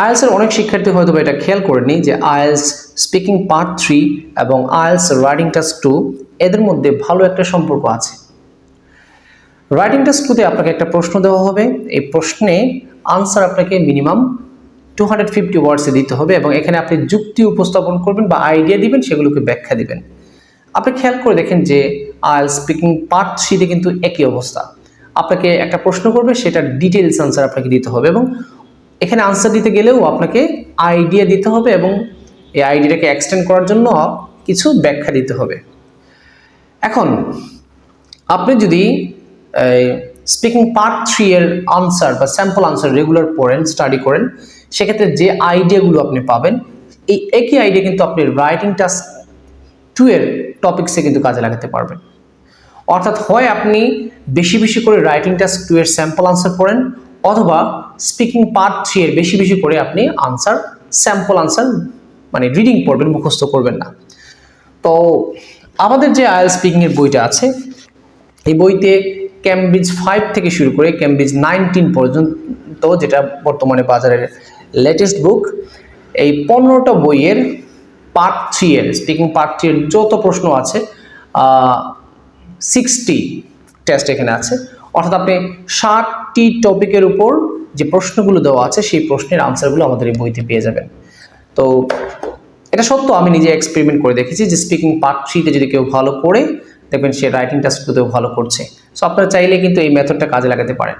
IELTS এর অনেক শিক্ষার্থী হয়তো এটা খেয়াল করেনি যে আইএলস স্পিকিং পার্ট 3 এবং আইএলস রাইটিং টাস্ক 2 এদের মধ্যে ভালো একটা সম্পর্ক আছে। রাইটিং টাস্ক 2 তে আপনাকে একটা প্রশ্ন দেওয়া হবে, এই প্রশ্নে আনসার আপনাকে মিনিমাম 250 ওয়ার্ডসে দিতে হবে এবং এখানে আপনি যুক্তি উপস্থাপন করবেন বা আইডিয়া দিবেন, সেগুলোকে ব্যাখ্যা দিবেন। আপনি খেয়াল করে দেখেন যে আইএলস স্পিকিং পার্ট 3 তে কিন্তু একই অবস্থা। আপনাকে একটা প্রশ্ন করবে, সেটার ডিটেইলস আনসার আপনাকে দিতে হবে এবং এখানে আনসার দিতে গেলেও আপনাকে আইডিয়া দিতে হবে এবং এই আইডিয়াটাকে এক্সটেন্ড করার জন্য কিছু ব্যাখ্যা দিতে হবে। এখন আপনি যদি স্পিকিং পার্ট 3 এর আনসার বা স্যাম্পল আনসার রেগুলার পড়েন, স্টাডি করেন, সেক্ষেত্রে যে আইডিয়াগুলো আপনি পাবেন, এই একই আইডিয়া কিন্তু আপনি রাইটিং টাস্ক 2 এর টপিকসে কিন্তু কাজে লাগাতে পারবেন। অর্থাৎ হয় আপনি বেশি বেশি করে রাইটিং টাস্ক 2 এর স্যাম্পল আনসার পড়েন, অথবা স্পিকিং পার্ট 3 এর বেশি বেশি করে আপনি আনসার স্যাম্পল আনসার মানে রিডিং পড়বেন, মুখস্থ করবেন না। তো আমাদের যে আইএলটিএস স্পিকিং এর বইটা আছে, এই বইতে ক্যামব্রিজ 5 থেকে শুরু করে ক্যামব্রিজ 19 পর্যন্ত, যেটা বর্তমানে বাজারের লেটেস্ট বুক, এই 15টা বইয়ের পার্ট 3 এর স্পিকিং পার্ট 3 এর যত প্রশ্ন আছে 60 টেস্ট এখানে আছে। অর্থাৎ আপনি 60টি টপিকের উপর যে প্রশ্নগুলো দেওয়া আছে, সেই প্রশ্নের আনসারগুলো আমাদের এই বইতে পেয়ে যাবেন। তো এটা সত্য, আমি নিজে এক্সপেরিমেন্ট করে দেখেছি যে স্পিকিং পার্ট 3 তে যদি কেউ ভালো করে দেখবেন, সে রাইটিং টাস্কগুলোতেও ভালো করছে। সো আপনারা চাইলে কিন্তু এই মেথডটা কাজে লাগাতে পারেন।